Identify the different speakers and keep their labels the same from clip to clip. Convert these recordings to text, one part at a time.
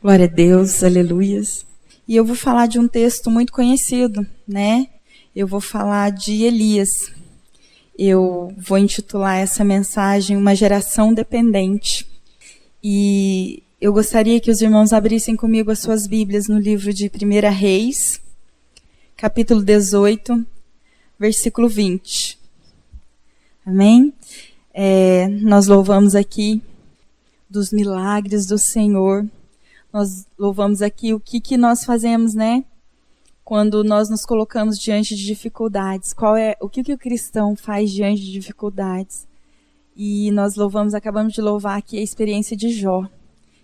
Speaker 1: Glória a Deus, aleluias. E eu vou falar de um texto muito conhecido, né? Eu vou falar de Elias. Eu vou intitular essa mensagem Uma Geração Dependente. E eu gostaria que os irmãos abrissem comigo as suas Bíblias no livro de 1 Reis, capítulo 18, versículo 20. Amém? Nós louvamos aqui dos milagres do Senhor. Nós louvamos aqui o que nós fazemos, né? Quando nós nos colocamos diante de dificuldades. O que o cristão faz diante de dificuldades? E nós acabamos de louvar aqui a experiência de Jó,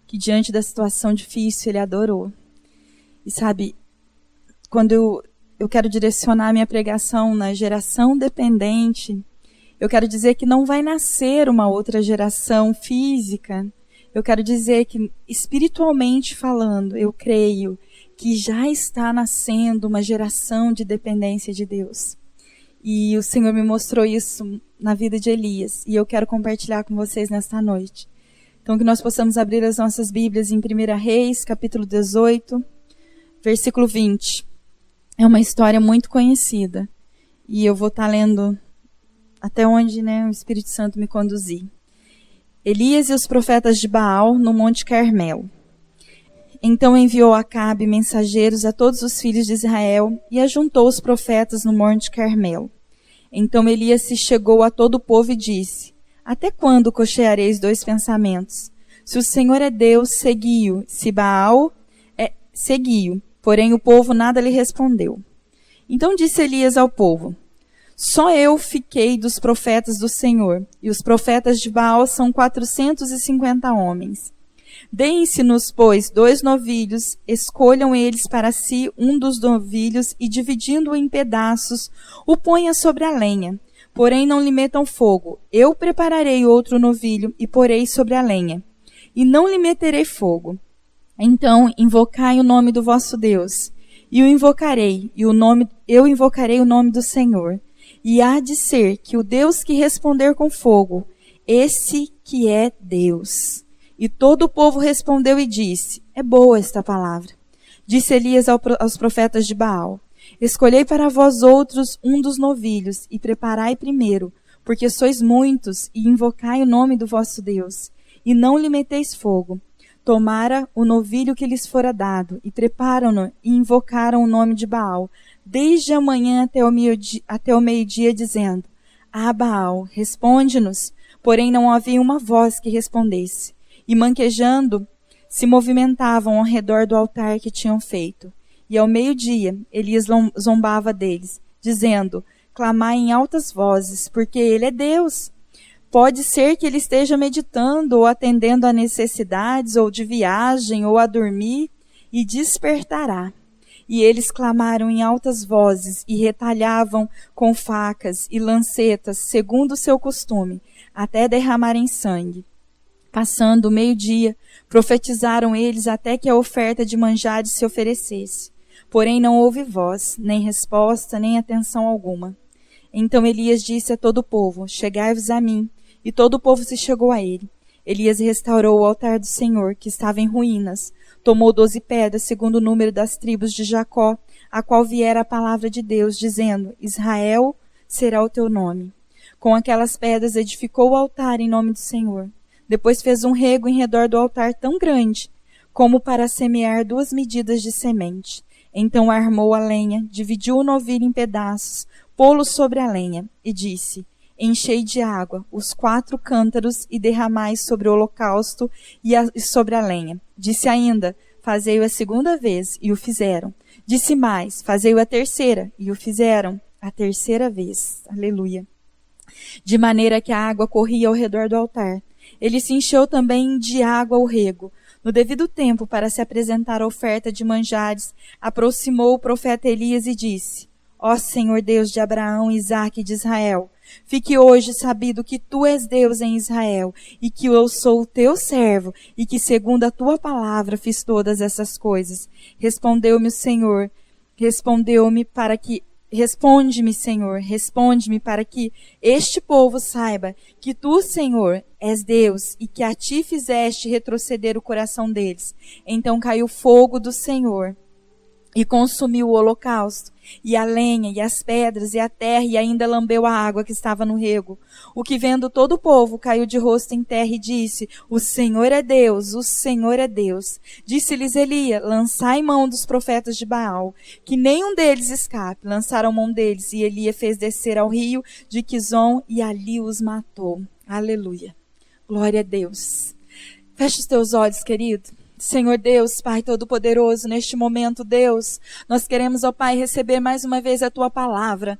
Speaker 1: que diante da situação difícil ele adorou. E sabe, quando eu quero direcionar a minha pregação na geração dependente, eu quero dizer que não vai nascer uma outra geração física. Eu quero dizer que, espiritualmente falando, eu creio que já está nascendo uma geração de dependência de Deus. E o Senhor me mostrou isso na vida de Elias. E eu quero compartilhar com vocês nesta noite. Então, que nós possamos abrir as nossas Bíblias em 1 Reis, capítulo 18, versículo 20. É uma história muito conhecida. E eu vou estar lendo até onde, o Espírito Santo me conduzir. Elias e os profetas de Baal no Monte Carmelo. Então enviou Acabe mensageiros a todos os filhos de Israel e ajuntou os profetas no Monte Carmelo. Então Elias se chegou a todo o povo e disse: Até quando cocheareis dois pensamentos? Se o Senhor é Deus, segui-o. Se Baal segui-o. Porém o povo nada lhe respondeu. Então disse Elias ao povo: Só eu fiquei dos profetas do Senhor, e os profetas de Baal são 450 homens. Deem-se-nos, pois, 2 novilhos, escolham eles para si um dos novilhos, e dividindo-o em pedaços, o ponha sobre a lenha. Porém não lhe metam fogo. Eu prepararei outro novilho, e porei sobre a lenha. E não lhe meterei fogo. Então invocai o nome do vosso Deus. E o invocarei, eu invocarei o nome do Senhor. E há de ser que o Deus que responder com fogo, esse que é Deus. E todo o povo respondeu e disse: É boa esta palavra. Disse Elias aos profetas de Baal: Escolhei para vós outros um dos novilhos, e preparai primeiro, porque sois muitos, e invocai o nome do vosso Deus. E não lhe meteis fogo. Tomara o novilho que lhes fora dado, e preparam-no, e invocaram o nome de Baal, desde a manhã até o meio-dia, dizendo: Baal, responde-nos. Porém não havia uma voz que respondesse. E manquejando, se movimentavam ao redor do altar que tinham feito. E ao meio-dia, Elias zombava deles, dizendo: Clamai em altas vozes, porque ele é Deus. Pode ser que ele esteja meditando, ou atendendo a necessidades, ou de viagem, ou a dormir, e despertará. E eles clamaram em altas vozes, e retalhavam com facas e lancetas, segundo o seu costume, até derramarem sangue. Passando o meio-dia, profetizaram eles até que a oferta de manjares se oferecesse. Porém não houve voz, nem resposta, nem atenção alguma. Então Elias disse a todo o povo: Chegai-vos a mim. E todo o povo se chegou a ele. Elias restaurou o altar do Senhor, que estava em ruínas. Tomou 12 pedras, segundo o número das tribos de Jacó, a qual viera a palavra de Deus, dizendo: Israel será o teu nome. Com aquelas pedras edificou o altar em nome do Senhor. Depois fez um rego em redor do altar tão grande, como para semear 2 medidas de semente. Então armou a lenha, dividiu o novilho em pedaços, pô-lo sobre a lenha, e disse: Enchei de água os 4 cântaros e derramai sobre o holocausto e sobre a lenha. Disse ainda: Fazei-o a 2ª vez, e o fizeram. Disse mais: Fazei-o a 3ª, e o fizeram a 3ª vez. Aleluia. De maneira que a água corria ao redor do altar. Ele se encheu também de água o rego. No devido tempo, para se apresentar a oferta de manjares, aproximou o profeta Elias e disse: Ó Senhor Deus de Abraão, Isaque e de Israel, fique hoje sabido que tu és Deus em Israel, e que eu sou o teu servo, e que segundo a tua palavra fiz todas essas coisas. Respondeu-me o Senhor, para que responde-me, Senhor, responde-me para que este povo saiba que tu, Senhor, és Deus e que a ti fizeste retroceder o coração deles. Então caiu fogo do Senhor e consumiu o holocausto, e a lenha, e as pedras, e a terra, e ainda lambeu a água que estava no rego. O que vendo todo o povo caiu de rosto em terra e disse: o Senhor é Deus, o Senhor é Deus. Disse-lhes Elias: lançai mão dos profetas de Baal, que nenhum deles escape. Lançaram mão deles, e Elias fez descer ao rio de Quizon, e ali os matou. Aleluia. Glória a Deus. Feche os teus olhos, querido. Senhor Deus, Pai Todo-Poderoso, neste momento, Deus, nós queremos, ó Pai, receber mais uma vez a Tua palavra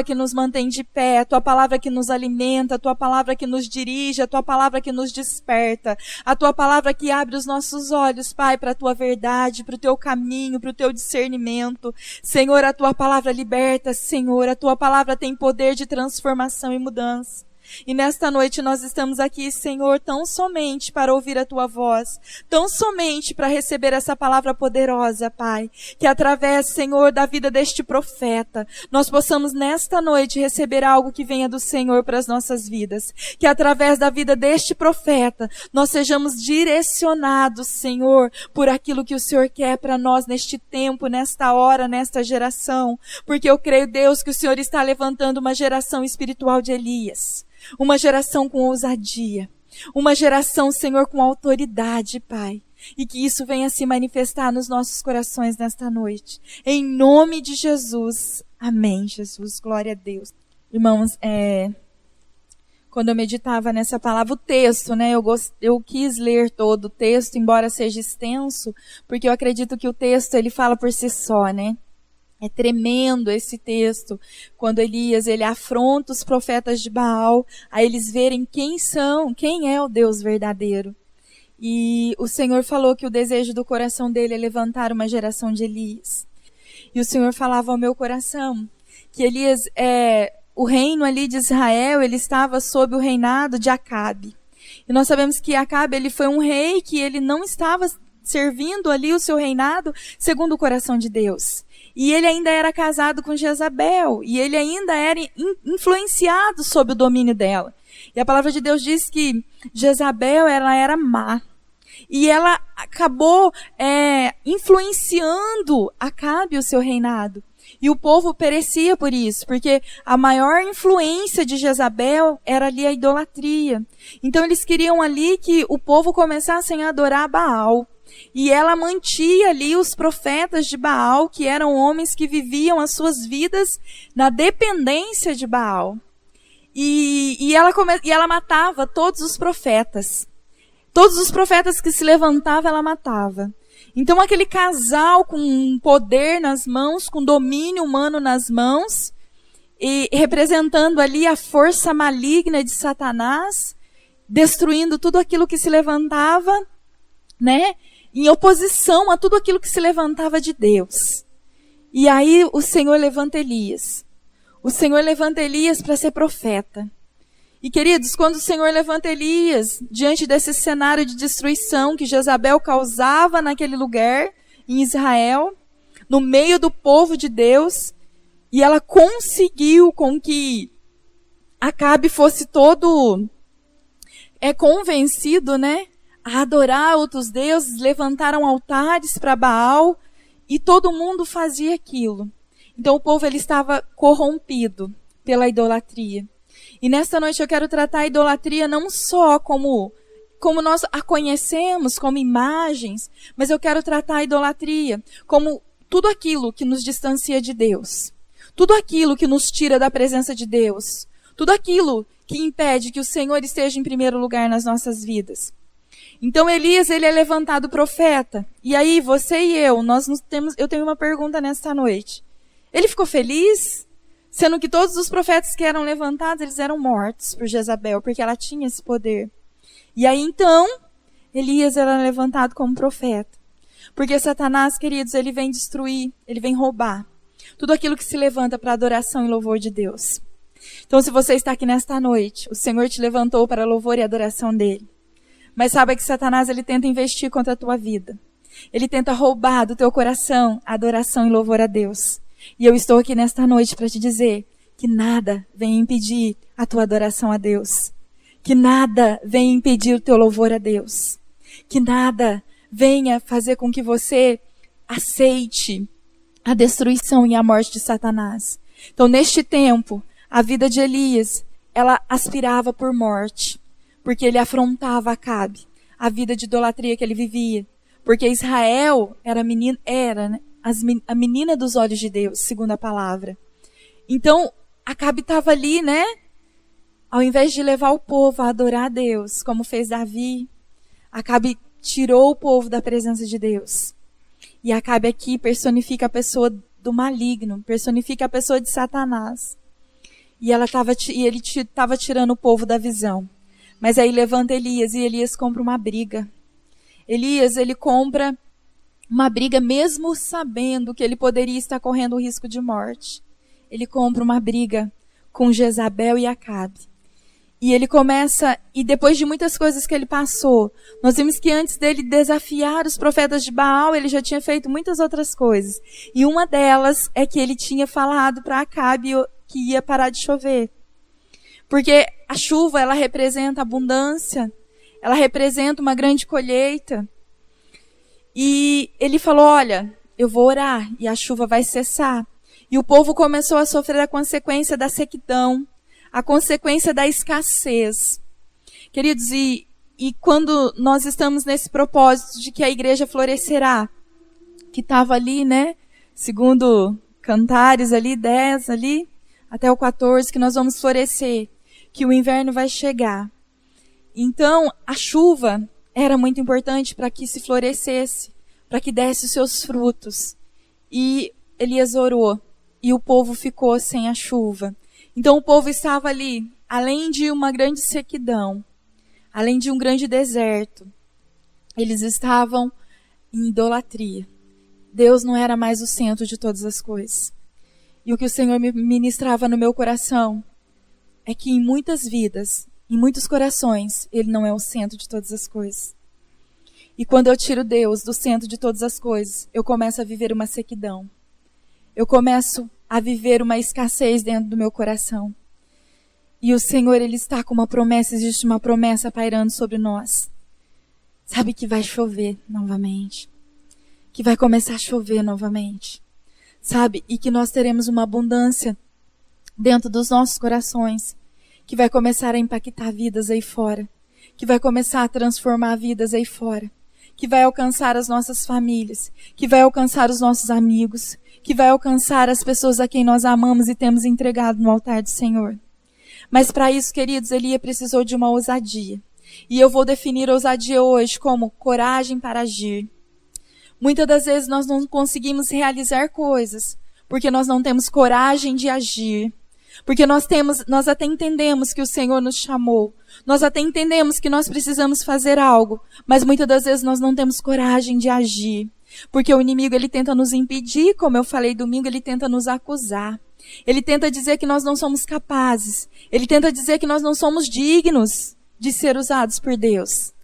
Speaker 1: que nos mantém de pé, a Tua palavra que nos alimenta, a Tua palavra que nos dirige, a Tua palavra que nos desperta, a Tua palavra que abre os nossos olhos, Pai, para a Tua verdade, para o Teu caminho, para o Teu discernimento. Senhor, a Tua palavra liberta, Senhor, a Tua palavra tem poder de transformação e mudança. E nesta noite nós estamos aqui, Senhor, tão somente para ouvir a Tua voz, tão somente para receber essa palavra poderosa, Pai, que através, Senhor, da vida deste profeta, nós possamos nesta noite receber algo que venha do Senhor para as nossas vidas, que através da vida deste profeta, nós sejamos direcionados, Senhor, por aquilo que o Senhor quer para nós neste tempo, nesta hora, nesta geração, porque eu creio, Deus, que o Senhor está levantando uma geração espiritual de Elias. Uma geração com ousadia, uma geração, Senhor, com autoridade, Pai, e que isso venha se manifestar nos nossos corações nesta noite. Em nome de Jesus. Amém, Jesus. Glória a Deus. Irmãos, quando eu meditava nessa palavra, o texto, né, eu quis ler todo o texto, embora seja extenso, porque eu acredito que o texto, ele fala por si só, né? É tremendo esse texto, quando Elias, ele afronta os profetas de Baal, a eles verem quem é o Deus verdadeiro. E o Senhor falou que o desejo do coração dele é levantar uma geração de Elias. E o Senhor falava ao meu coração que Elias, o reino ali de Israel, ele estava sob o reinado de Acabe. E nós sabemos que Acabe, ele foi um rei que ele não estava servindo ali o seu reinado segundo o coração de Deus. E ele ainda era casado com Jezabel, e ele ainda era influenciado sob o domínio dela. E a palavra de Deus diz que Jezabel, ela era má. E ela acabou influenciando Acabe o seu reinado. E o povo perecia por isso, porque a maior influência de Jezabel era ali a idolatria. Então eles queriam ali que o povo começasse a adorar Baal. E ela mantinha ali os profetas de Baal, que eram homens que viviam as suas vidas na dependência de Baal. E ela matava todos os profetas. Todos os profetas que se levantavam, ela matava. Então aquele casal com poder nas mãos, com domínio humano nas mãos, e representando ali a força maligna de Satanás, destruindo tudo aquilo que se levantava, né? Em oposição a tudo aquilo que se levantava de Deus. E aí o Senhor levanta Elias. O Senhor levanta Elias para ser profeta. E queridos, quando o Senhor levanta Elias, diante desse cenário de destruição que Jezabel causava naquele lugar, em Israel, no meio do povo de Deus, e ela conseguiu com que Acabe fosse todo convencido, né? A adorar outros deuses, levantaram altares para Baal, e todo mundo fazia aquilo. Então o povo, ele estava corrompido pela idolatria. E nesta noite eu quero tratar a idolatria não só como nós a conhecemos, como imagens, mas eu quero tratar a idolatria como tudo aquilo que nos distancia de Deus. Tudo aquilo que nos tira da presença de Deus. Tudo aquilo que impede que o Senhor esteja em primeiro lugar nas nossas vidas. Então Elias, ele é levantado profeta. E aí, você e eu tenho uma pergunta nesta noite. Ele ficou feliz? Sendo que todos os profetas que eram levantados, eles eram mortos por Jezabel, porque ela tinha esse poder. E aí então, Elias era levantado como profeta. Porque Satanás, queridos, ele vem destruir, ele vem roubar tudo aquilo que se levanta para adoração e louvor de Deus. Então, se você está aqui nesta noite, o Senhor te levantou para louvor e adoração dele. Mas saiba que Satanás, ele tenta investir contra a tua vida. Ele tenta roubar do teu coração a adoração e louvor a Deus. E eu estou aqui nesta noite para te dizer que nada vem impedir a tua adoração a Deus. Que nada venha impedir o teu louvor a Deus. Que nada venha fazer com que você aceite a destruição e a morte de Satanás. Então, neste tempo, a vida de Elias, ela aspirava por morte, porque ele afrontava Acabe, a vida de idolatria que ele vivia. Porque Israel era a menina dos olhos de Deus, segundo a palavra. Então, Acabe estava ali, né? Ao invés de levar o povo a adorar a Deus, como fez Davi, Acabe tirou o povo da presença de Deus. E Acabe aqui personifica a pessoa do maligno, personifica a pessoa de Satanás. E ele estava tirando o povo da visão. Mas aí levanta Elias e Elias compra uma briga. Elias, ele compra uma briga mesmo sabendo que ele poderia estar correndo o risco de morte. Ele compra uma briga com Jezabel e Acabe. E ele começa, e depois de muitas coisas que ele passou, nós vimos que antes dele desafiar os profetas de Baal, ele já tinha feito muitas outras coisas. E uma delas é que ele tinha falado para Acabe que ia parar de chover. Porque a chuva, ela representa abundância, ela representa uma grande colheita. E ele falou, olha, eu vou orar e a chuva vai cessar. E o povo começou a sofrer a consequência da sequidão, a consequência da escassez. Queridos, e quando nós estamos nesse propósito de que a igreja florescerá, que estava ali, né, segundo Cantares ali, 10 ali, até o 14, que nós vamos florescer, que o inverno vai chegar. Então, a chuva era muito importante para que se florescesse, para que desse os seus frutos. E Elias orou, e o povo ficou sem a chuva. Então o povo estava ali, além de uma grande sequidão, além de um grande deserto, eles estavam em idolatria. Deus não era mais o centro de todas as coisas. E o que o Senhor me ministrava no meu coração é que em muitas vidas, em muitos corações, Ele não é o centro de todas as coisas. E quando eu tiro Deus do centro de todas as coisas, eu começo a viver uma sequidão. Eu começo a viver uma escassez dentro do meu coração. E o Senhor, Ele está com uma promessa, existe uma promessa pairando sobre nós. Sabe que vai chover novamente. Que vai começar a chover novamente. Sabe? E que nós teremos uma abundância dentro dos nossos corações. Que vai começar a impactar vidas aí fora. Que vai começar a transformar vidas aí fora. Que vai alcançar as nossas famílias. Que vai alcançar os nossos amigos. Que vai alcançar as pessoas a quem nós amamos e temos entregado no altar do Senhor. Mas para isso, queridos, Elias precisou de uma ousadia. E eu vou definir ousadia hoje como coragem para agir. Muitas das vezes nós não conseguimos realizar coisas porque nós não temos coragem de agir. Porque nós até entendemos que o Senhor nos chamou. Nós até entendemos que nós precisamos fazer algo. Mas muitas das vezes nós não temos coragem de agir. Porque o inimigo, ele tenta nos impedir, como eu falei domingo, ele tenta nos acusar. Ele tenta dizer que nós não somos capazes. Ele tenta dizer que nós não somos dignos de ser usados por Deus.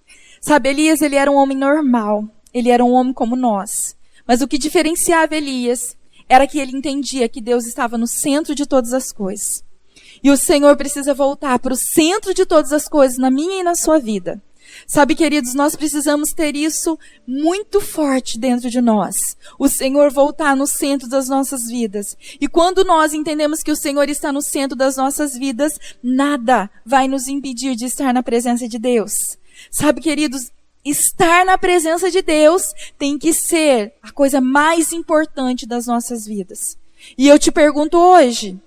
Speaker 1: Sabe, Elias, ele era um homem normal. Ele era um homem como nós. Mas o que diferenciava Elias era que ele entendia que Deus estava no centro de todas as coisas. E o Senhor precisa voltar para o centro de todas as coisas na minha e na sua vida. Sabe, queridos, nós precisamos ter isso muito forte dentro de nós. O Senhor voltar no centro das nossas vidas. E quando nós entendemos que o Senhor está no centro das nossas vidas, nada vai nos impedir de estar na presença de Deus. Sabe, queridos, estar na presença de Deus tem que ser a coisa mais importante das nossas vidas. E eu te pergunto hoje,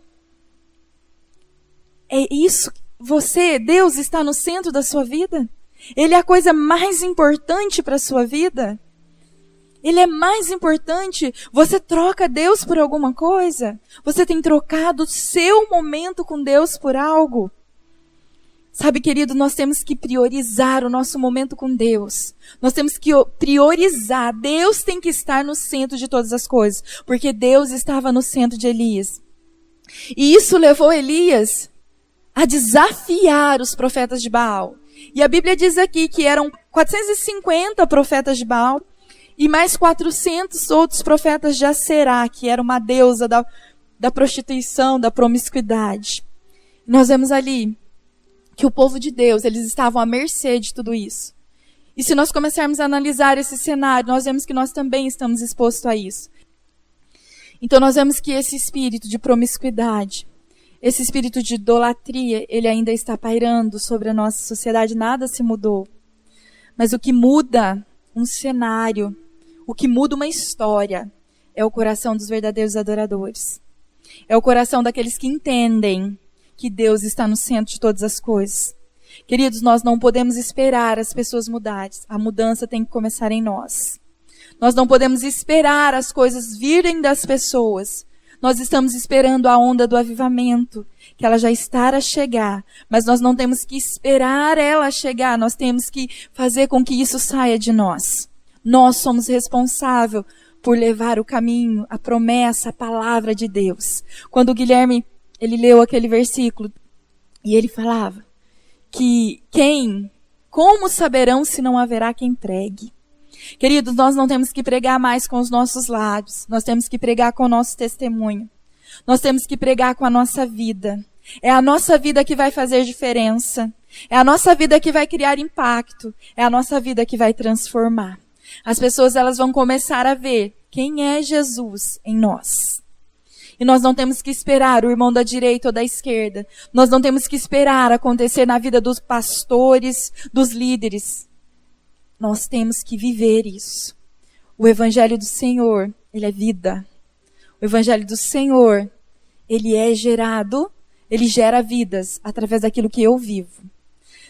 Speaker 1: é isso? Deus está no centro da sua vida? Ele é a coisa mais importante para a sua vida? Ele é mais importante? Você troca Deus por alguma coisa? Você tem trocado o seu momento com Deus por algo? Sabe, querido, nós temos que priorizar o nosso momento com Deus. Nós temos que priorizar. Deus tem que estar no centro de todas as coisas. Porque Deus estava no centro de Elias. E isso levou Elias a desafiar os profetas de Baal. E a Bíblia diz aqui que eram 450 profetas de Baal. E mais 400 outros profetas de Aserá, que era uma deusa da prostituição, da promiscuidade. Nós vemos ali que o povo de Deus, eles estavam à mercê de tudo isso. E se nós começarmos a analisar esse cenário, nós vemos que nós também estamos expostos a isso. Então nós vemos que esse espírito de promiscuidade, esse espírito de idolatria, ele ainda está pairando sobre a nossa sociedade, nada se mudou. Mas o que muda um cenário, o que muda uma história, é o coração dos verdadeiros adoradores. É o coração daqueles que entendem que Deus está no centro de todas as coisas. Queridos, nós não podemos esperar as pessoas mudarem. A mudança tem que começar em nós. Nós não podemos esperar as coisas virem das pessoas. Nós estamos esperando a onda do avivamento, que ela já está a chegar. Mas nós não temos que esperar ela chegar. Nós temos que fazer com que isso saia de nós. Nós somos responsáveis por levar o caminho, a promessa, a palavra de Deus. Quando o Guilherme, ele leu aquele versículo, e ele falava que como saberão se não haverá quem pregue? Queridos, nós não temos que pregar mais com os nossos lábios, nós temos que pregar com o nosso testemunho. Nós temos que pregar com a nossa vida. É a nossa vida que vai fazer diferença. É a nossa vida que vai criar impacto. É a nossa vida que vai transformar. As pessoas, elas vão começar a ver quem é Jesus em nós. E nós não temos que esperar o irmão da direita ou da esquerda. Nós não temos que esperar acontecer na vida dos pastores, dos líderes. Nós temos que viver isso. O Evangelho do Senhor, ele é vida. O Evangelho do Senhor, ele é gerado, ele gera vidas através daquilo que eu vivo.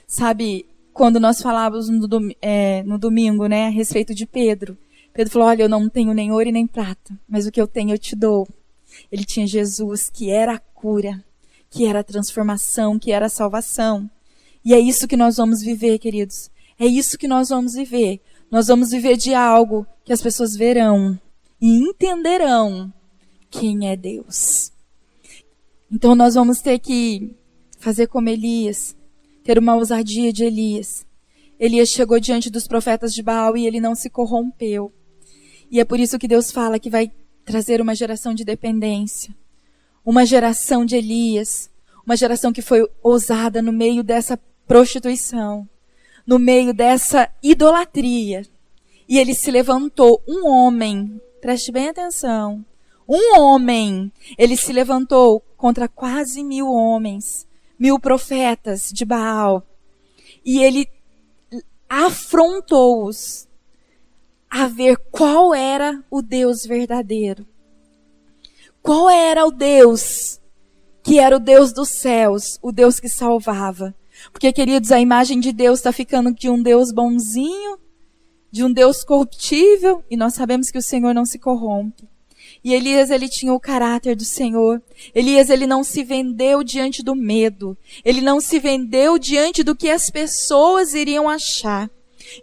Speaker 1: Sabe, quando nós falávamos no domingo, né, a respeito de Pedro. Pedro falou, olha, eu não tenho nem ouro e nem prata, mas o que eu tenho eu te dou. Ele tinha Jesus, que era a cura, que era a transformação, que era a salvação. E é isso que nós vamos viver, queridos. É isso que nós vamos viver. Nós vamos viver de algo que as pessoas verão e entenderão quem é Deus. Então nós vamos ter que fazer como Elias, ter uma ousadia de Elias. Elias chegou diante dos profetas de Baal e ele não se corrompeu. E é por isso que Deus fala que vai trazer uma geração de dependência, uma geração de Elias, uma geração que foi ousada no meio dessa prostituição, no meio dessa idolatria. E ele se levantou, um homem, preste bem atenção, um homem, ele se levantou contra quase 1000 homens, 1000 profetas de Baal, e ele afrontou-os a ver qual era o Deus verdadeiro. Qual era o Deus que era o Deus dos céus, o Deus que salvava. Porque, queridos, a imagem de Deus está ficando de um Deus bonzinho, de um Deus corruptível, e nós sabemos que o Senhor não se corrompe. E Elias, ele tinha o caráter do Senhor. Elias, ele não se vendeu diante do medo. Ele não se vendeu diante do que as pessoas iriam achar.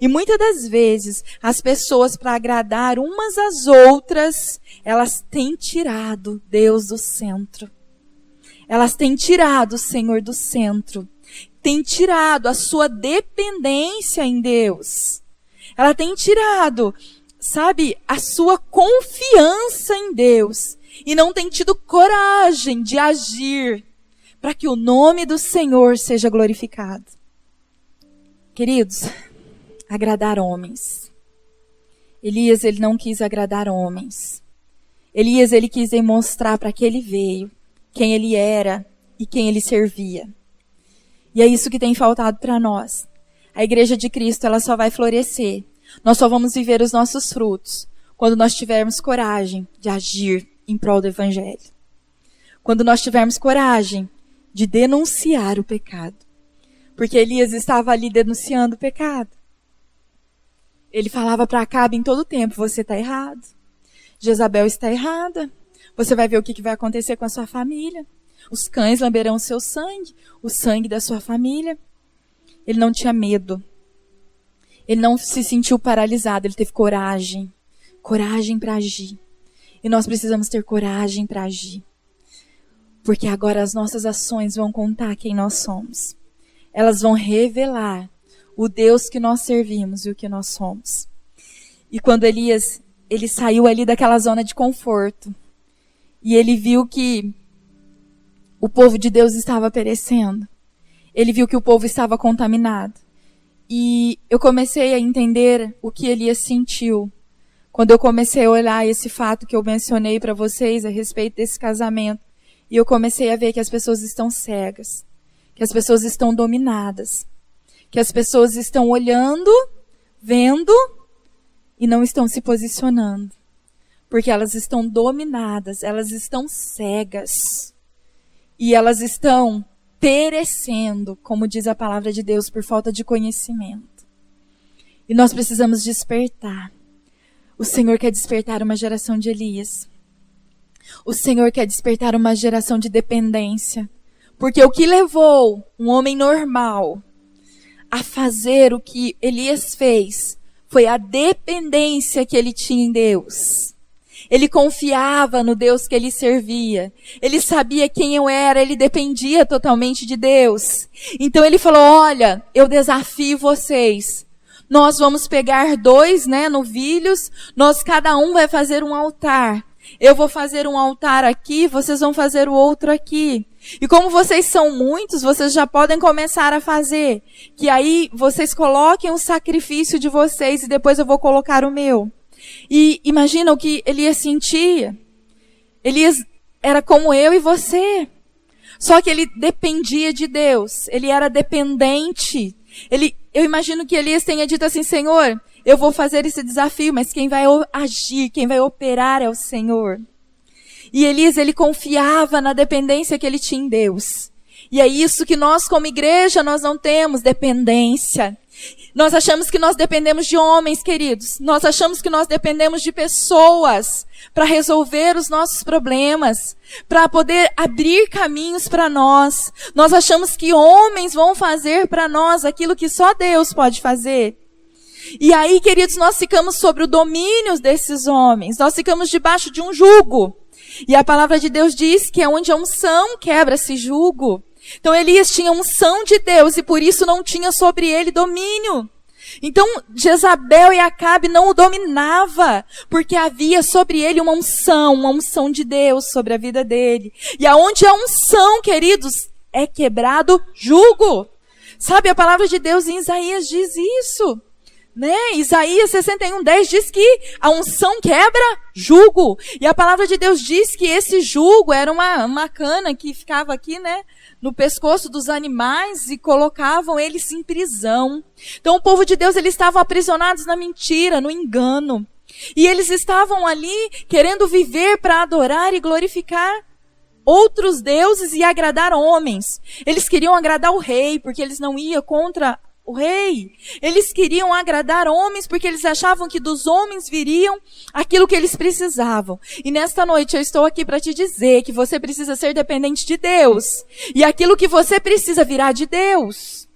Speaker 1: E muitas das vezes, as pessoas, para agradar umas às outras, elas têm tirado Deus do centro. Elas têm tirado o Senhor do centro. Têm tirado a sua dependência em Deus. Ela tem tirado, sabe, a sua confiança em Deus. E não tem tido coragem de agir para que o nome do Senhor seja glorificado. Queridos, agradar homens. Elias, ele não quis agradar homens. Elias, ele quis demonstrar para que ele veio, quem ele era e quem ele servia. E é isso que tem faltado para nós. A igreja de Cristo, ela só vai florescer. Nós só vamos viver os nossos frutos quando nós tivermos coragem de agir em prol do Evangelho. Quando nós tivermos coragem de denunciar o pecado. Porque Elias estava ali denunciando o pecado. Ele falava para Acabe em todo tempo, você está errado. Jezabel está errada. Você vai ver o que vai acontecer com a sua família. Os cães lamberão o sangue da sua família. Ele não tinha medo. Ele não se sentiu paralisado, ele teve coragem. Coragem para agir. E nós precisamos ter coragem para agir. Porque agora as nossas ações vão contar quem nós somos. Elas vão revelar o Deus que nós servimos e o que nós somos. E quando Elias, ele saiu ali daquela zona de conforto, e ele viu que o povo de Deus estava perecendo. Ele viu que o povo estava contaminado. E eu comecei a entender o que Elias sentiu quando eu comecei a olhar esse fato que eu mencionei para vocês a respeito desse casamento. E eu comecei a ver que as pessoas estão cegas, que as pessoas estão dominadas, que as pessoas estão olhando, vendo e não estão se posicionando. Porque elas estão dominadas, elas estão cegas. E elas estão perecendo, como diz a palavra de Deus, por falta de conhecimento. E nós precisamos despertar. O Senhor quer despertar uma geração de Elias. O Senhor quer despertar uma geração de dependência. Porque o que levou um homem normal a fazer o que Elias fez foi a dependência que ele tinha em Deus. Ele confiava no Deus que ele servia. Ele sabia quem eu era, ele dependia totalmente de Deus. Então ele falou, olha, eu desafio vocês. Nós vamos pegar 2, novilhos, cada um vai fazer um altar. Eu vou fazer um altar aqui, vocês vão fazer o outro aqui. E como vocês são muitos, vocês já podem começar a fazer. Que aí vocês coloquem o sacrifício de vocês e depois eu vou colocar o meu. E imagina o que Elias sentia. Elias era como eu e você. Só que ele dependia de Deus. Ele era dependente. Eu imagino que Elias tenha dito assim, Senhor, eu vou fazer esse desafio, mas quem vai agir, quem vai operar é o Senhor. E Elias, ele confiava na dependência que ele tinha em Deus. E é isso que nós, como igreja, nós não temos dependência. Nós achamos que nós dependemos de homens, queridos. Nós achamos que nós dependemos de pessoas para resolver os nossos problemas, para poder abrir caminhos para nós. Nós achamos que homens vão fazer para nós aquilo que só Deus pode fazer. E aí, queridos, nós ficamos sobre o domínio desses homens. Nós ficamos debaixo de um jugo. E a palavra de Deus diz que é onde a unção quebra-se jugo. Então Elias tinha unção de Deus e por isso não tinha sobre ele domínio. Então Jezabel e Acabe não o dominava, porque havia sobre ele uma unção de Deus sobre a vida dele. E aonde a unção, queridos, é quebrado jugo. Sabe, a palavra de Deus em Isaías diz isso. Isaías 61:10 diz que a unção quebra jugo. E a palavra de Deus diz que esse jugo era uma cana que ficava aqui, no pescoço dos animais e colocavam eles em prisão. Então o povo de Deus, eles estavam aprisionados na mentira, no engano. E eles estavam ali querendo viver para adorar e glorificar outros deuses e agradar homens. Eles queriam agradar o rei, porque eles não iam contra o rei. Eles queriam agradar homens porque eles achavam que dos homens viriam aquilo que eles precisavam. E nesta noite eu estou aqui para te dizer que você precisa ser dependente de Deus. E aquilo que você precisa virá de Deus.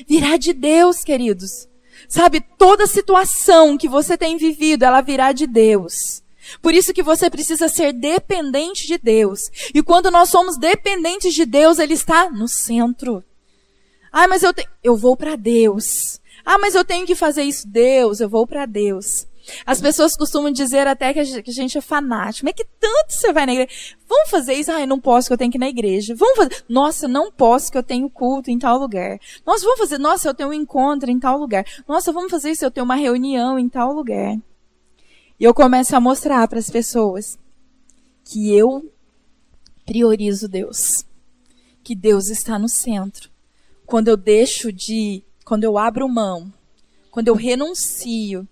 Speaker 1: Virá de Deus, queridos. Sabe, toda situação que você tem vivido, ela virá de Deus. Por isso que você precisa ser dependente de Deus. E quando nós somos dependentes de Deus, Ele está no centro. Mas eu vou para Deus. Mas eu tenho que fazer isso. Deus, eu vou para Deus. As pessoas costumam dizer até que a gente é fanático. Mas que tanto você vai na igreja? Vamos fazer isso? Eu não posso que eu tenho que ir na igreja. Vamos fazer. Nossa, não posso que eu tenho culto em tal lugar. Nossa, vamos fazer. Nossa, eu tenho um encontro em tal lugar. Nossa, vamos fazer isso, eu tenho uma reunião em tal lugar. E eu começo a mostrar para as pessoas que eu priorizo Deus. Que Deus está no centro. Quando eu abro mão, quando eu renuncio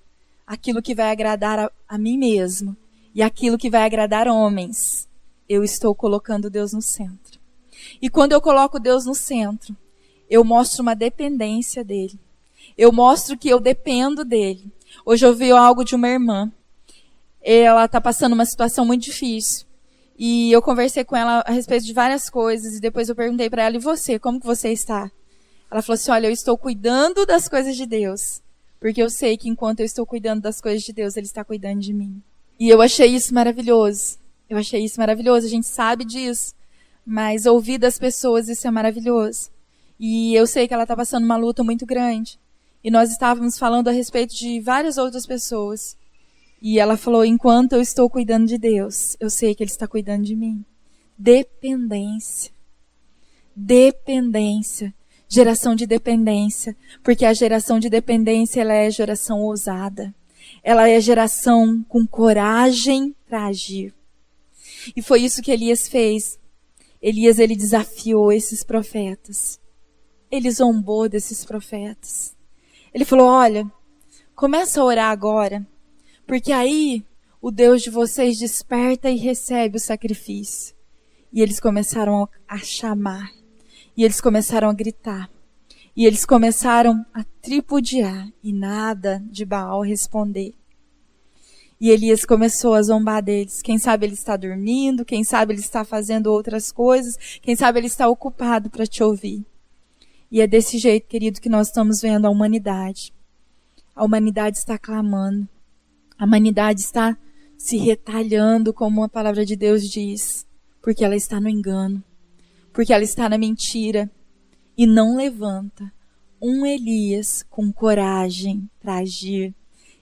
Speaker 1: aquilo que vai agradar a mim mesmo e aquilo que vai agradar homens, eu estou colocando Deus no centro. E quando eu coloco Deus no centro, eu mostro uma dependência dele. Eu mostro que eu dependo dele. Hoje eu vi algo de uma irmã. Ela está passando uma situação muito difícil. E eu conversei com ela a respeito de várias coisas e depois eu perguntei para ela, e você, como que você está? Ela falou assim, olha, eu estou cuidando das coisas de Deus, porque eu sei que enquanto eu estou cuidando das coisas de Deus, Ele está cuidando de mim. E eu achei isso maravilhoso. A gente sabe disso, mas ouvir das pessoas, isso é maravilhoso. E eu sei que ela está passando uma luta muito grande. e nós estávamos falando a respeito de várias outras pessoas. E ela falou, enquanto eu estou cuidando de Deus, eu sei que Ele está cuidando de mim. Dependência. Dependência. Geração de dependência. Porque a geração de dependência, ela é geração ousada. Ela é geração com coragem para agir. E foi isso que Elias fez. Elias, ele desafiou esses profetas. Ele zombou desses profetas. Ele falou, olha, começa a orar agora, porque aí o Deus de vocês desperta e recebe o sacrifício. E eles começaram a chamar. E eles começaram a gritar. E eles começaram a tripudiar. E nada de Baal responder. E Elias começou a zombar deles. Quem sabe ele está dormindo, quem sabe ele está fazendo outras coisas, quem sabe ele está ocupado para te ouvir. E é desse jeito, querido, que nós estamos vendo a humanidade. A humanidade está clamando. A humanidade está se retalhando, como a palavra de Deus diz. Porque ela está no engano. Porque ela está na mentira. E não levanta um Elias com coragem para agir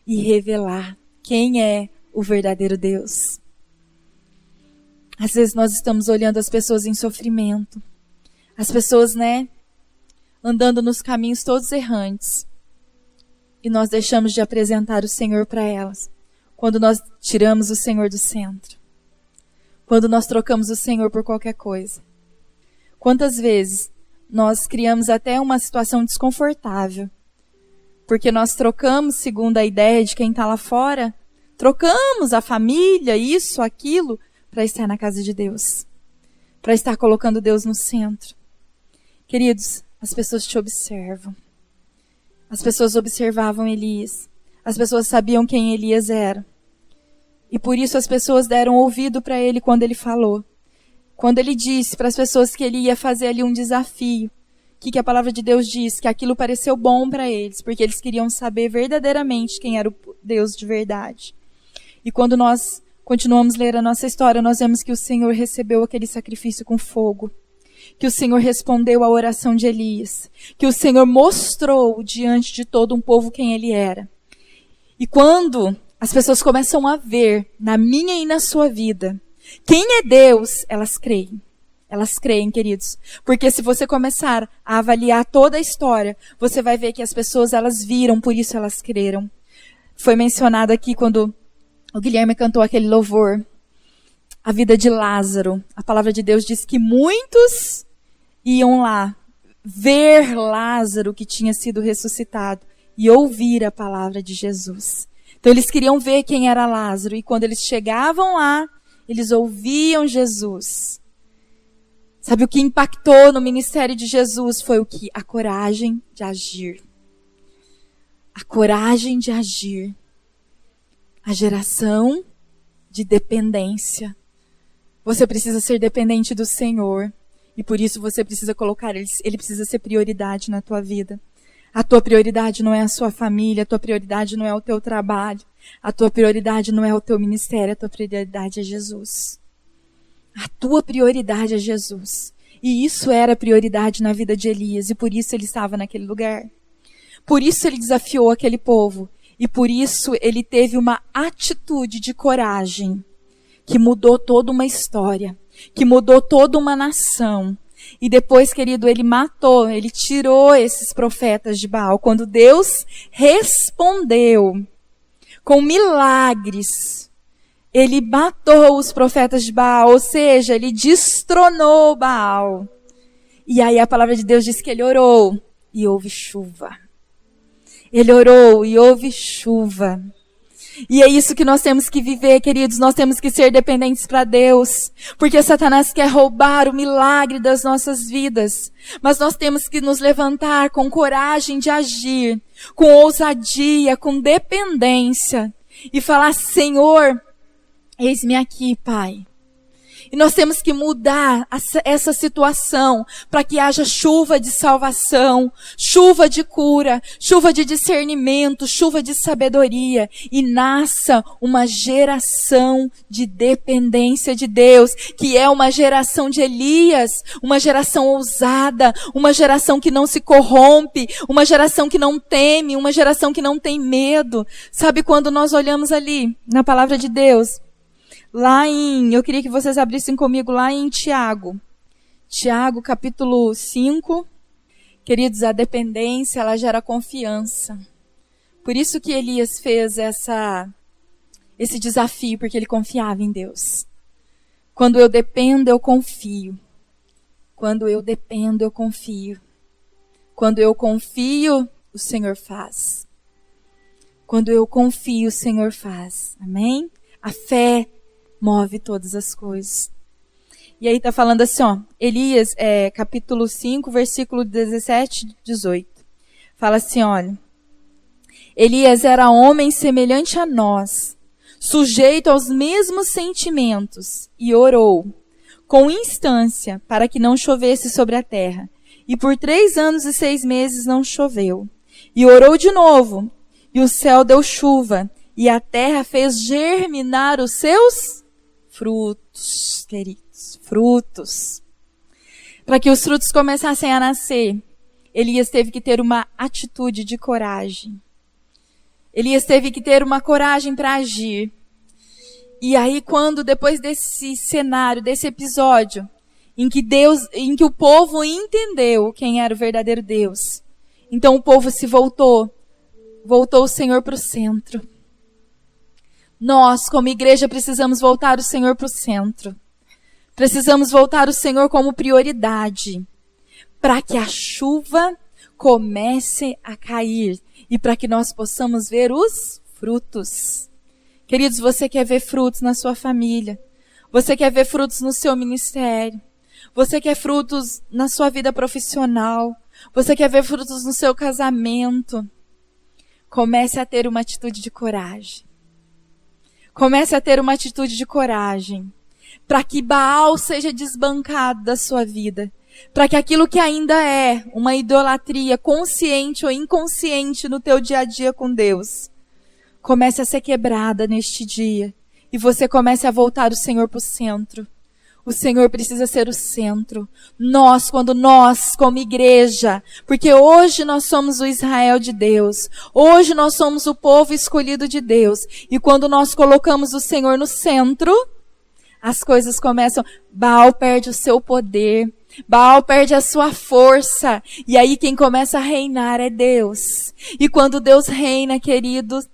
Speaker 1: e revelar quem é o verdadeiro Deus. Às vezes nós estamos olhando as pessoas em sofrimento. As pessoas, andando nos caminhos todos errantes. E nós deixamos de apresentar o Senhor para elas. Quando nós tiramos o Senhor do centro. Quando nós trocamos o Senhor por qualquer coisa. Quantas vezes nós criamos até uma situação desconfortável. Porque nós trocamos, segundo a ideia de quem está lá fora, trocamos a família, isso, aquilo, para estar na casa de Deus. Para estar colocando Deus no centro. Queridos, as pessoas te observam. As pessoas observavam Elias. As pessoas sabiam quem Elias era. E por isso as pessoas deram ouvido para ele quando ele falou. Quando ele disse para as pessoas que ele ia fazer ali um desafio. O que a palavra de Deus diz? Que aquilo pareceu bom para eles, porque eles queriam saber verdadeiramente quem era o Deus de verdade. E quando nós continuamos a ler a nossa história, nós vemos que o Senhor recebeu aquele sacrifício com fogo. Que o Senhor respondeu à oração de Elias. Que o Senhor mostrou diante de todo um povo quem ele era. E quando as pessoas começam a ver, na minha e na sua vida, quem é Deus, elas creem. Elas creem, queridos. Porque se você começar a avaliar toda a história, você vai ver que as pessoas, elas viram, por isso elas creram. Foi mencionado aqui quando o Guilherme cantou aquele louvor. A vida de Lázaro. A palavra de Deus diz que muitos iam lá ver Lázaro que tinha sido ressuscitado e ouvir a palavra de Jesus. Então eles queriam ver quem era Lázaro. E quando eles chegavam lá, eles ouviam Jesus. Sabe o que impactou no ministério de Jesus? Foi o que? A coragem de agir. A coragem de agir. A geração de dependência. Você precisa ser dependente do Senhor. E por isso você precisa colocar ele precisa ser prioridade na tua vida. A tua prioridade não é a sua família, a tua prioridade não é o teu trabalho, a tua prioridade não é o teu ministério, a tua prioridade é Jesus. A tua prioridade é Jesus. E isso era prioridade na vida de Elias, e por isso ele estava naquele lugar. Por isso ele desafiou aquele povo, e por isso ele teve uma atitude de coragem, que mudou toda uma história, que mudou toda uma nação. E depois, querido, ele tirou esses profetas de Baal. Quando Deus respondeu com milagres, ele matou os profetas de Baal, ou seja, ele destronou Baal. E aí a palavra de Deus diz que ele orou e houve chuva. Ele orou e houve chuva. E é isso que nós temos que viver, queridos. Nós temos que ser dependentes para Deus. Porque Satanás quer roubar o milagre das nossas vidas. Mas nós temos que nos levantar com coragem de agir, com ousadia, com dependência. E falar, Senhor, eis-me aqui, Pai. E nós temos que mudar essa situação para que haja chuva de salvação, chuva de cura, chuva de discernimento, chuva de sabedoria e nasça uma geração de dependência de Deus, que é uma geração de Elias, uma geração ousada, uma geração que não se corrompe, uma geração que não teme, uma geração que não tem medo. Sabe quando nós olhamos ali na palavra de Deus? Eu queria que vocês abrissem comigo lá em Tiago. Tiago, capítulo 5. Queridos, a dependência, ela gera confiança. Por isso que Elias fez esse desafio, porque ele confiava em Deus. Quando eu dependo, eu confio. Quando eu dependo, eu confio. Quando eu confio, o Senhor faz. Quando eu confio, o Senhor faz. Amém? A fé move todas as coisas. E aí está falando assim, Elias, capítulo 5, versículo 17 e 18. Fala assim, olha. Elias era homem semelhante a nós, sujeito aos mesmos sentimentos, e orou com instância para que não chovesse sobre a terra. E por 3 anos e 6 meses não choveu. E orou de novo, e o céu deu chuva, e a terra fez germinar os seus frutos, queridos, frutos. Para que os frutos começassem a nascer, Elias teve que ter uma atitude de coragem. Elias teve que ter uma coragem para agir. E aí, depois desse cenário, desse episódio, em que o povo entendeu quem era o verdadeiro Deus, então o povo se voltou o Senhor para o centro. Nós, como igreja, precisamos voltar o Senhor para o centro. Precisamos voltar o Senhor como prioridade, para que a chuva comece a cair e para que nós possamos ver os frutos. Queridos, você quer ver frutos na sua família, você quer ver frutos no seu ministério, você quer frutos na sua vida profissional, você quer ver frutos no seu casamento. Comece a ter uma atitude de coragem. Comece a ter uma atitude de coragem, para que Baal seja desbancado da sua vida, para que aquilo que ainda é uma idolatria consciente ou inconsciente no teu dia a dia com Deus, comece a ser quebrada neste dia, e você comece a voltar o Senhor para o centro. O Senhor precisa ser o centro. Quando nós, como igreja, porque hoje nós somos o Israel de Deus, hoje nós somos o povo escolhido de Deus, e quando nós colocamos o Senhor no centro, as coisas começam, Baal perde o seu poder, Baal perde a sua força, e aí quem começa a reinar é Deus. E quando Deus reina, queridos,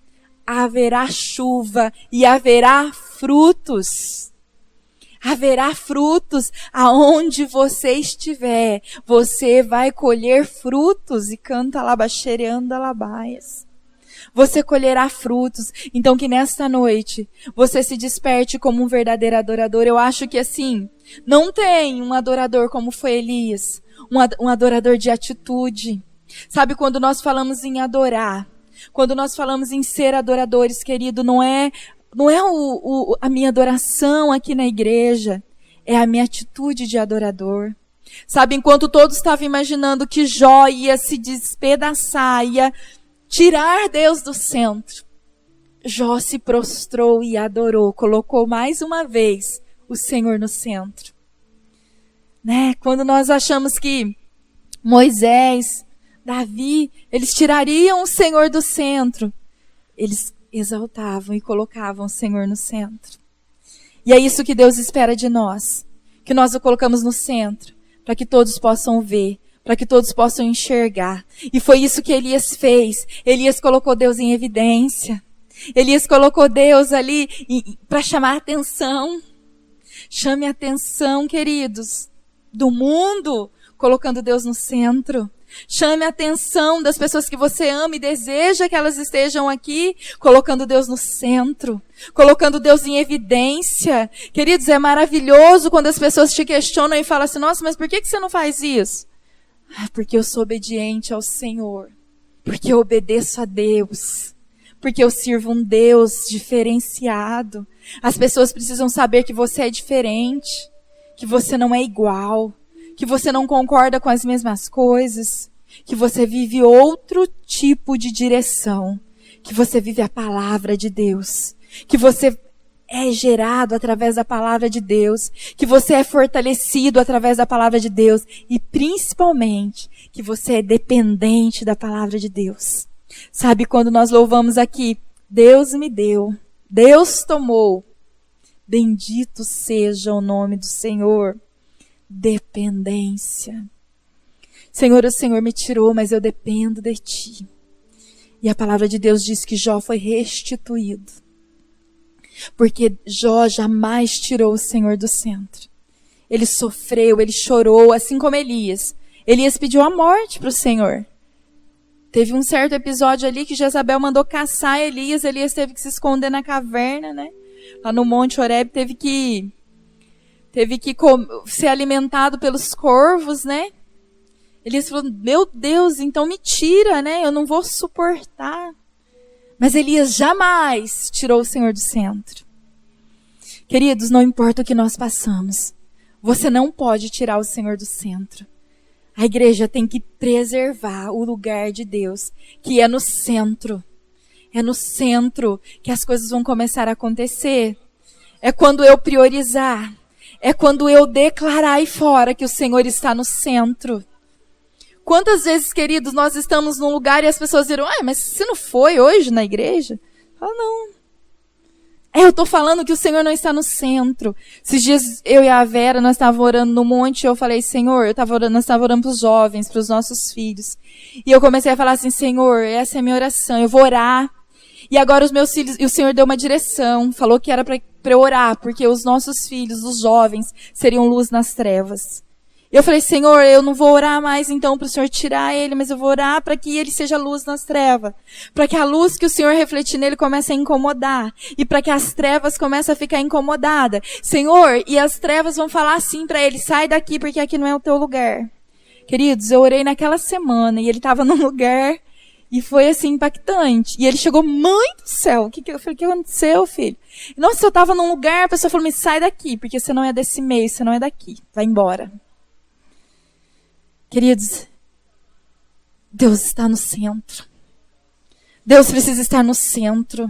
Speaker 1: haverá chuva e haverá frutos. Haverá frutos aonde você estiver. Você vai colher frutos. E canta labaxereando alabaias. Você colherá frutos. Então que nesta noite você se desperte como um verdadeiro adorador. Eu acho que assim, não tem um adorador como foi Elias. Um adorador de atitude. Sabe, quando nós falamos em adorar, quando nós falamos em ser adoradores, querido, não é a minha adoração aqui na igreja, é a minha atitude de adorador. Sabe, enquanto todos estavam imaginando que Jó ia se despedaçar, ia tirar Deus do centro, Jó se prostrou e adorou, colocou mais uma vez o Senhor no centro. Né? Quando nós achamos que Moisés, Davi, eles tirariam o Senhor do centro, eles exaltavam e colocavam o Senhor no centro. E é isso que Deus espera de nós, que nós o colocamos no centro, para que todos possam ver, para que todos possam enxergar. E foi isso que Elias fez. Elias colocou Deus em evidência. Elias colocou Deus ali para chamar a atenção. Chame a atenção, queridos, do mundo, colocando Deus no centro. Chame a atenção das pessoas que você ama e deseja que elas estejam aqui, colocando Deus no centro, colocando Deus em evidência. Queridos, é maravilhoso quando as pessoas te questionam e falam assim, nossa, mas por que você não faz isso? Porque eu sou obediente ao Senhor, porque eu obedeço a Deus, porque eu sirvo um Deus diferenciado. As pessoas precisam saber que você é diferente, que você não é igual, que você não concorda com as mesmas coisas, que você vive outro tipo de direção, que você vive a palavra de Deus, que você é gerado através da palavra de Deus, que você é fortalecido através da palavra de Deus e principalmente que você é dependente da palavra de Deus. Sabe, quando nós louvamos aqui, Deus me deu, Deus tomou, bendito seja o nome do Senhor. Dependência. Senhor, o Senhor me tirou, mas eu dependo de Ti. E a palavra de Deus diz que Jó foi restituído. Porque Jó jamais tirou o Senhor do centro. Ele sofreu, ele chorou, assim como Elias. Elias pediu a morte para o Senhor. Teve um certo episódio ali que Jezabel mandou caçar Elias. Elias teve que se esconder na caverna, né? Lá no Monte Horebe teve que ser alimentado pelos corvos, né? Elias falou, meu Deus, então me tira, né? Eu não vou suportar. Mas Elias jamais tirou o Senhor do centro. Queridos, não importa o que nós passamos, você não pode tirar o Senhor do centro. A igreja tem que preservar o lugar de Deus, que é no centro. É no centro que as coisas vão começar a acontecer. É quando eu priorizar. É quando eu declarar aí fora que o Senhor está no centro. Quantas vezes, queridos, nós estamos num lugar e as pessoas dirão, mas você não foi hoje na igreja? Fala, não. Eu estou falando que o Senhor não está no centro. Esses dias, eu e a Vera, nós estávamos orando no monte, e eu falei, Senhor, nós estávamos orando para os jovens, para os nossos filhos. E eu comecei a falar assim, Senhor, essa é a minha oração, eu vou orar. E agora os meus filhos, e o Senhor deu uma direção, falou que era para eu orar, porque os nossos filhos, os jovens, seriam luz nas trevas. Eu falei, Senhor, eu não vou orar mais então para o Senhor tirar ele, mas eu vou orar para que ele seja luz nas trevas. Para que a luz que o Senhor refletir nele comece a incomodar. E para que as trevas comecem a ficar incomodadas. Senhor, e as trevas vão falar assim para ele, sai daqui porque aqui não é o teu lugar. Queridos, eu orei naquela semana e ele estava num lugar e foi assim impactante. E ele chegou, mãe do céu, eu falei, o que aconteceu, filho? Nossa, eu estava num lugar, a pessoa falou, me sai daqui, porque você não é desse meio, você não é daqui, vai embora. Queridos, Deus está no centro. Deus precisa estar no centro.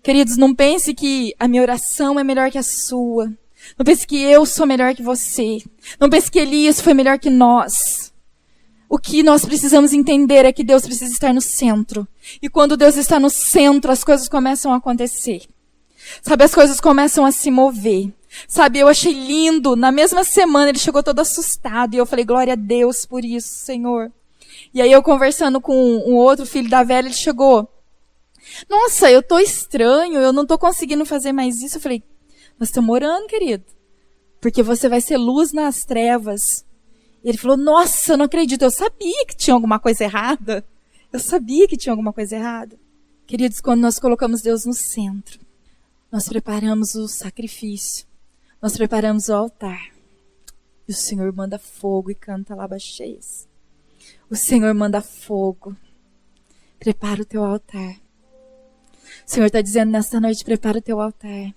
Speaker 1: Queridos, não pense que a minha oração é melhor que a sua. Não pense que eu sou melhor que você. Não pense que Elias foi melhor que nós. O que nós precisamos entender é que Deus precisa estar no centro. E quando Deus está no centro, as coisas começam a acontecer. Sabe, as coisas começam a se mover. Sabe, eu achei lindo. Na mesma semana ele chegou todo assustado. E eu falei, glória a Deus por isso, Senhor. E aí eu conversando com um outro filho da velha, ele chegou. Nossa, eu tô estranho, eu não tô conseguindo fazer mais isso. Eu falei, nós estamos orando, querido. Porque você vai ser luz nas trevas. E ele falou, nossa, eu não acredito. Eu sabia que tinha alguma coisa errada. Eu sabia que tinha alguma coisa errada. Queridos, quando nós colocamos Deus no centro, nós preparamos o sacrifício. Nós preparamos o altar. E o Senhor manda fogo e canta labacheias. O Senhor manda fogo. Prepara o teu altar. O Senhor está dizendo nesta noite, prepara o teu altar.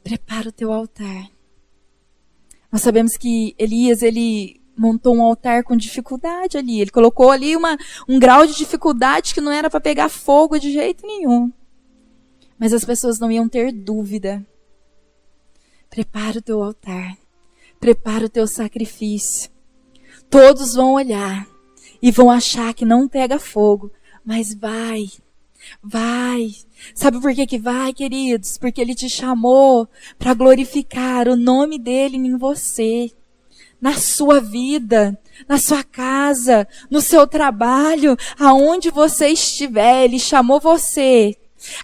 Speaker 1: Prepara o teu altar. Nós sabemos que Elias, ele montou um altar com dificuldade ali. Ele colocou ali um grau de dificuldade que não era para pegar fogo de jeito nenhum. Mas as pessoas não iam ter dúvida. Prepara o teu altar. Prepara o teu sacrifício. Todos vão olhar e vão achar que não pega fogo. Mas vai. Vai. Sabe por que vai, queridos? Porque Ele te chamou para glorificar o nome dEle em você. Na sua vida, na sua casa, no seu trabalho, aonde você estiver, Ele chamou você.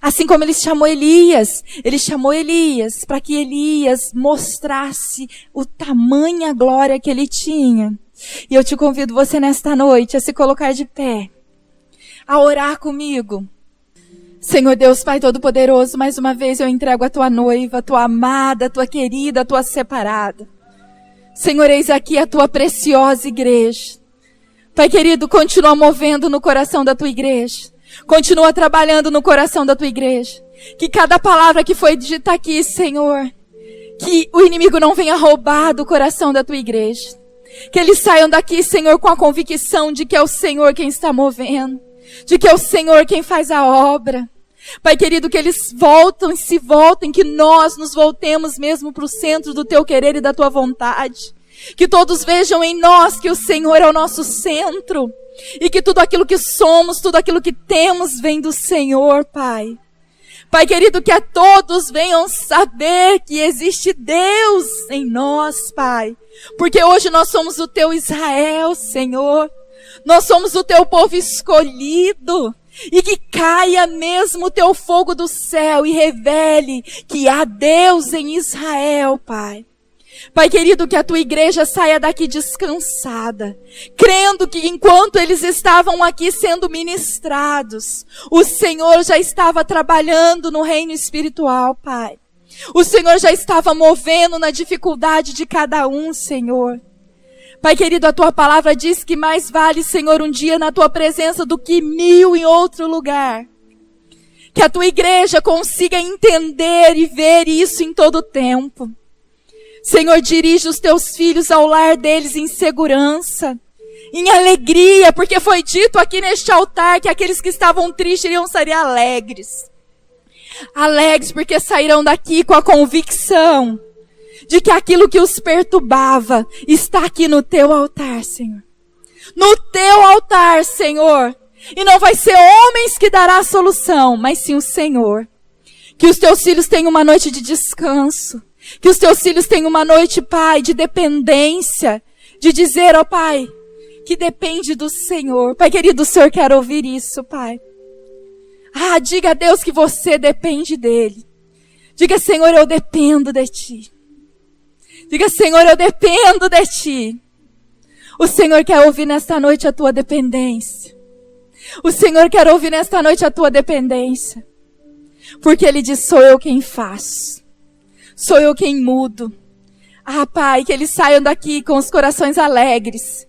Speaker 1: Assim como Ele chamou Elias para que Elias mostrasse o tamanha glória que ele tinha. E eu te convido você nesta noite a se colocar de pé, a orar comigo. Senhor Deus, Pai Todo-Poderoso, mais uma vez eu entrego a tua noiva, a tua amada, a tua querida, a tua separada. Senhor, eis aqui a tua preciosa igreja. Pai querido, continua movendo no coração da tua igreja. Continua trabalhando no coração da tua igreja. Que cada palavra que foi dita aqui, Senhor, que o inimigo não venha roubar do coração da tua igreja. Que eles saiam daqui, Senhor, com a convicção de que é o Senhor quem está movendo. De que é o Senhor quem faz a obra. Pai querido, que eles se voltem, que nós nos voltemos mesmo para o centro do teu querer e da tua vontade. Que todos vejam em nós que o Senhor é o nosso centro. E que tudo aquilo que somos, tudo aquilo que temos vem do Senhor, Pai. Pai querido, que a todos venham saber que existe Deus em nós, Pai. Porque hoje nós somos o teu Israel, Senhor. Nós somos o teu povo escolhido. E que caia mesmo o teu fogo do céu e revele que há Deus em Israel, Pai. Pai querido, que a tua igreja saia daqui descansada, crendo que enquanto eles estavam aqui sendo ministrados, o Senhor já estava trabalhando no reino espiritual, Pai. O Senhor já estava movendo na dificuldade de cada um, Senhor. Pai querido, a tua palavra diz que mais vale, Senhor, um dia na tua presença do que 1000 em outro lugar. Que a tua igreja consiga entender e ver isso em todo o tempo. Senhor, dirige os teus filhos ao lar deles em segurança, em alegria, porque foi dito aqui neste altar que aqueles que estavam tristes iriam sair alegres. Alegres porque sairão daqui com a convicção de que aquilo que os perturbava está aqui no teu altar, Senhor. No teu altar, Senhor. E não vai ser homens que dará a solução, mas sim o Senhor. Que os teus filhos tenham uma noite de descanso. Que os teus filhos tenham uma noite, Pai, de dependência. De dizer, ó Pai, que depende do Senhor. Pai querido, o Senhor quer ouvir isso, Pai. Diga a Deus que você depende dEle. Diga, Senhor, eu dependo de Ti. Diga, Senhor, eu dependo de Ti. O Senhor quer ouvir nesta noite a tua dependência. O Senhor quer ouvir nesta noite a tua dependência. Porque Ele diz, sou eu quem faço. Sou eu quem mudo. Pai, que eles saiam daqui com os corações alegres.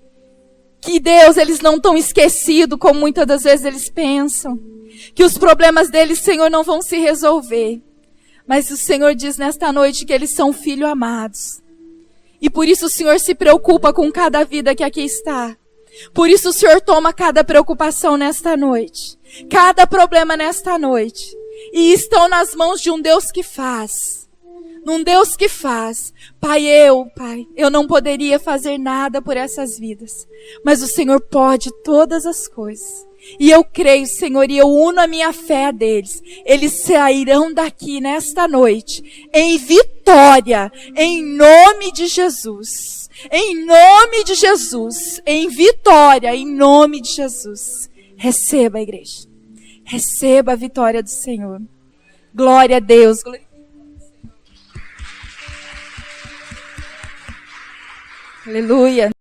Speaker 1: Que Deus, eles não estão esquecidos como muitas das vezes eles pensam. Que os problemas deles, Senhor, não vão se resolver. Mas o Senhor diz nesta noite que eles são filhos amados. E por isso o Senhor se preocupa com cada vida que aqui está. Por isso o Senhor toma cada preocupação nesta noite. Cada problema nesta noite. E estão nas mãos de um Deus que faz. Num Deus que faz. Pai, eu não poderia fazer nada por essas vidas. Mas o Senhor pode todas as coisas. E eu creio, Senhor, e eu uno a minha fé a deles. Eles sairão daqui nesta noite em vitória, em nome de Jesus. Em nome de Jesus. Em vitória, em nome de Jesus. Receba, igreja. Receba a vitória do Senhor. Glória a Deus. Aleluia.